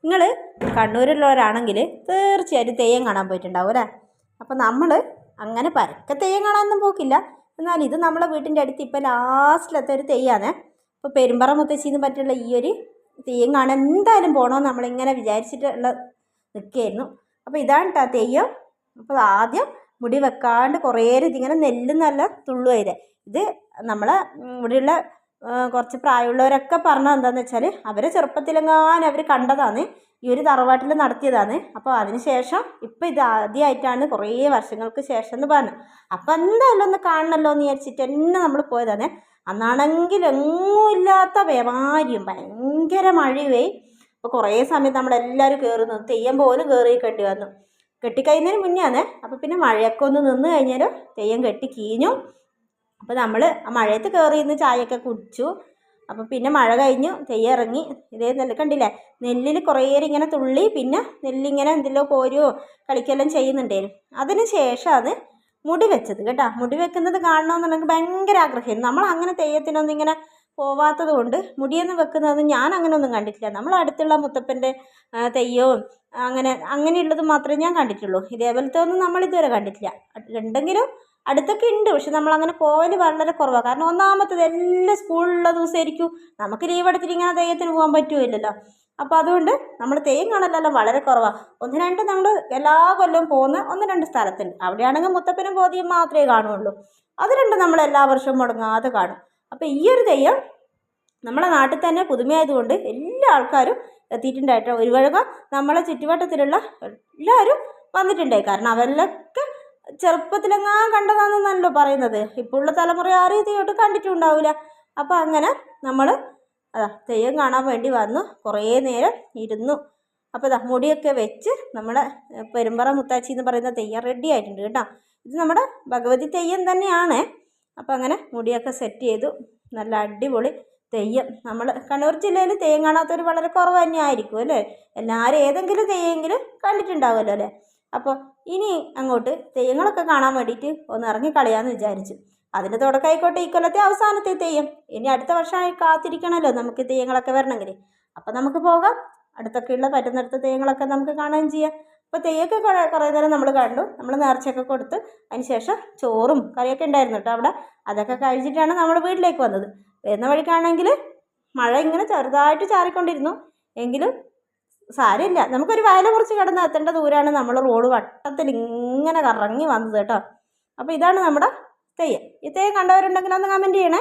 നിങ്ങൾ കണ്ണൂരുള്ളവരാണെങ്കിൽ തീർച്ചയായിട്ടും തെയ്യം കാണാൻ പോയിട്ടുണ്ടാവും അല്ലേ? അപ്പോൾ നമ്മൾ അങ്ങനെ പരക്കെ തെയ്യം കാണാനൊന്നും പോക്കില്ല. എന്നാൽ ഇത് നമ്മളെ വീട്ടിൻ്റെ അടുത്ത് ഇപ്പോൾ ലാസ്റ്റിലത്തെ ഒരു തെയ്യമാണ്. ഇപ്പോൾ പെരുമ്പറ മുത്തശ്ശിന്ന് പറ്റുള്ള ഈ ഒരു തെയ്യം കാണാൻ എന്തായാലും പോകണമെന്ന് നമ്മളിങ്ങനെ വിചാരിച്ചിട്ടുള്ള നിൽക്കുകയായിരുന്നു. അപ്പോൾ ഇതാണ് കേട്ടോ തെയ്യം. അപ്പോൾ ആദ്യം മുടി വെക്കാണ്ട് കുറേ ഇതിങ്ങനെ നെല്ല് നല്ല തുള്ളുവരെ. ഇത് നമ്മളെ ഇവിടെയുള്ള കുറച്ച് പ്രായമുള്ളവരൊക്കെ പറഞ്ഞത് എന്താണെന്ന് വെച്ചാൽ അവരെ ചെറുപ്പത്തിലെങ്ങാനും അവർ കണ്ടതാണ്, ഈ ഒരു തറവാട്ടിൽ നടത്തിയതാണ്. അപ്പോൾ അതിന് ശേഷം ഇപ്പോൾ ഇത് ആദ്യമായിട്ടാണ് കുറേ വർഷങ്ങൾക്ക് ശേഷം എന്ന് പറഞ്ഞു. അപ്പോൾ എന്തായാലും ഒന്ന് കാണണമല്ലോ എന്ന് വിചാരിച്ചിട്ട് തന്നെ നമ്മൾ പോയതാണ്. അന്നാണെങ്കിൽ എങ്ങും ഇല്ലാത്ത വ്യമാരിയും ഭയങ്കര മഴയുമേ. അപ്പോൾ കുറേ സമയത്ത് നമ്മളെല്ലാവരും കയറുന്നു, തെയ്യം പോലും കയറിക്കേണ്ടി വന്നു. കെട്ടിക്കഴിഞ്ഞതിന് മുന്നെയാണ്. അപ്പോൾ പിന്നെ മഴയൊക്കെ ഒന്ന് നിന്ന് കഴിഞ്ഞാൽ തെയ്യം കെട്ടി കീഞ്ഞു. അപ്പോൾ നമ്മൾ ആ മഴയത്ത് കയറി ഇന്ന് ചായയൊക്കെ കുടിച്ചു. അപ്പോൾ പിന്നെ മഴ കഴിഞ്ഞു, തെയ്യം ഇറങ്ങി. ഇതേ നെല്ല് കണ്ടില്ലേ, നെല്ലിൽ കുറേ ഇങ്ങനെ തുള്ളി, പിന്നെ നെല്ലിങ്ങനെ എന്തെല്ലോ കോരുവോ കളിക്കെല്ലാം ചെയ്യുന്നുണ്ടായിരുന്നു. അതിന് ശേഷമാണ് മുടി വെച്ചത് കേട്ടോ. മുടി വെക്കുന്നത് കാണണമെന്നുണ്ടെങ്കിൽ ഭയങ്കര ആഗ്രഹമായിരുന്നു. നമ്മൾ അങ്ങനെ തെയ്യത്തിനൊന്നും ഇങ്ങനെ പോവാത്തത് കൊണ്ട് മുടിയൊന്നും വെക്കുന്നത് ഞാൻ അങ്ങനെ ഒന്നും കണ്ടിട്ടില്ല. നമ്മൾ അടുത്തുള്ള മുത്തപ്പൻ്റെ തെയ്യവും അങ്ങനെയുള്ളത് മാത്രമേ ഞാൻ കണ്ടിട്ടുള്ളൂ. ഇതേപോലത്തെ ഒന്നും നമ്മളിതുവരെ കണ്ടിട്ടില്ല. ഉണ്ടെങ്കിലും അടുത്തൊക്കെ ഉണ്ട്, പക്ഷെ നമ്മളങ്ങനെ പോകൽ വളരെ കുറവാണ്. കാരണം ഒന്നാമത്തത് എല്ലാം സ്കൂളിലുള്ള ദിവസമായിരിക്കും, നമുക്ക് ലീവ് എടുത്തിട്ട് ഇങ്ങനെ തെയ്യത്തിന് പോകാൻ പറ്റുമില്ലല്ലോ. അപ്പോൾ അതുകൊണ്ട് നമ്മൾ തെയ്യം കാണലെല്ലാം വളരെ കുറവാണ്. ഒന്ന് രണ്ട് നമ്മൾ എല്ലാ കൊല്ലവും പോകുന്ന ഒന്ന് രണ്ട് സ്ഥലത്തുണ്ട്. അവിടെയാണെങ്കിൽ മുത്തപ്പനും ബോധിയും മാത്രമേ കാണുകയുള്ളൂ. അത് രണ്ടും നമ്മൾ എല്ലാ വർഷവും മുടങ്ങാതെ കാണും. അപ്പോൾ ഈ ഒരു തെയ്യം നമ്മളെ നാട്ടിൽ തന്നെ പുതുമയായതുകൊണ്ട് എല്ലാ ആൾക്കാരും എത്തിയിട്ടുണ്ടായിട്ട് ഒരു വഴക നമ്മളെ ചുറ്റുവട്ടത്തിലുള്ള എല്ലാവരും വന്നിട്ടുണ്ടായി. കാരണം അവരിലൊക്കെ ചെറുപ്പത്തിലെങ്ങാൻ കണ്ടതാണെന്നല്ലോ പറയുന്നത്. ഇപ്പോൾ ഉള്ള തലമുറ ആരും തെയ്യോട്ട് കണ്ടിട്ടുണ്ടാവില്ല. അപ്പോൾ അങ്ങനെ നമ്മൾ തെയ്യം കാണാൻ വേണ്ടി വന്നു, കുറേ നേരം ഇരുന്നു. അപ്പോൾ മുടിയൊക്കെ വെച്ച് നമ്മളെ പെരുമ്പറ മുത്താച്ചി എന്ന് പറയുന്ന തെയ്യം റെഡി ആയിട്ടുണ്ട് കേട്ടോ. ഇത് നമ്മുടെ ഭഗവതി തെയ്യം തന്നെയാണ്. അപ്പോൾ അങ്ങനെ മുടിയൊക്കെ സെറ്റ് ചെയ്തു. നല്ല അടിപൊളി തെയ്യം. നമ്മൾ കണ്ണൂർ ജില്ലയിൽ തെയ്യം കാണാത്തവർ വളരെ കുറവ് തന്നെ ആയിരിക്കും അല്ലേ? എല്ലാവരും ഏതെങ്കിലും തെയ്യമെങ്കിലും കണ്ടിട്ടുണ്ടാവുമല്ലോ അല്ലേ? അപ്പോൾ ഇനി അങ്ങോട്ട് തെയ്യങ്ങളൊക്കെ കാണാൻ വേണ്ടിയിട്ട് ഒന്ന് ഇറങ്ങിക്കളയാമെന്ന് വിചാരിച്ചു. അതിൻ്റെ തുടക്കമായിക്കോട്ടെ ഈ കൊല്ലത്തെ അവസാനത്തെ തെയ്യം. ഇനി അടുത്ത വർഷമായി കാത്തിരിക്കണമല്ലോ നമുക്ക് തെയ്യങ്ങളൊക്കെ വരണമെങ്കിൽ. അപ്പോൾ നമുക്ക് പോകാം. അടുത്തൊക്കെയുള്ള പറ്റുന്നിടത്ത് തെയ്യങ്ങളൊക്കെ നമുക്ക് കാണുകയും ചെയ്യാം. അപ്പോൾ തെയ്യമൊക്കെ കുറേ നേരം നമ്മൾ കണ്ടു. നമ്മൾ നേർച്ചയൊക്കെ കൊടുത്ത് അതിന് ശേഷം ചോറും കറിയൊക്കെ ഉണ്ടായിരുന്നു കേട്ടോ അവിടെ. അതൊക്കെ കഴിച്ചിട്ടാണ് നമ്മൾ വീട്ടിലേക്ക് വന്നത്. വരുന്ന വഴിക്കാണെങ്കിൽ മഴ ഇങ്ങനെ ചെറുതായിട്ട് ചാറിക്കൊണ്ടിരുന്നു. എങ്കിലും സാരമില്ല, നമുക്കൊരു വയലെ കുറിച്ച് കിടന്ന് എത്തേണ്ട ദൂരമാണ് നമ്മൾ റോഡ് വട്ടത്തിൽ ഇങ്ങനെ കറങ്ങി വന്നത് കേട്ടോ. അപ്പോൾ ഇതാണ് നമ്മുടെ തെയ്യം. ഈ തെയ്യം കണ്ടവരുണ്ടെങ്കിൽ ഒന്ന് കമൻറ്റ് ചെയ്യണേ.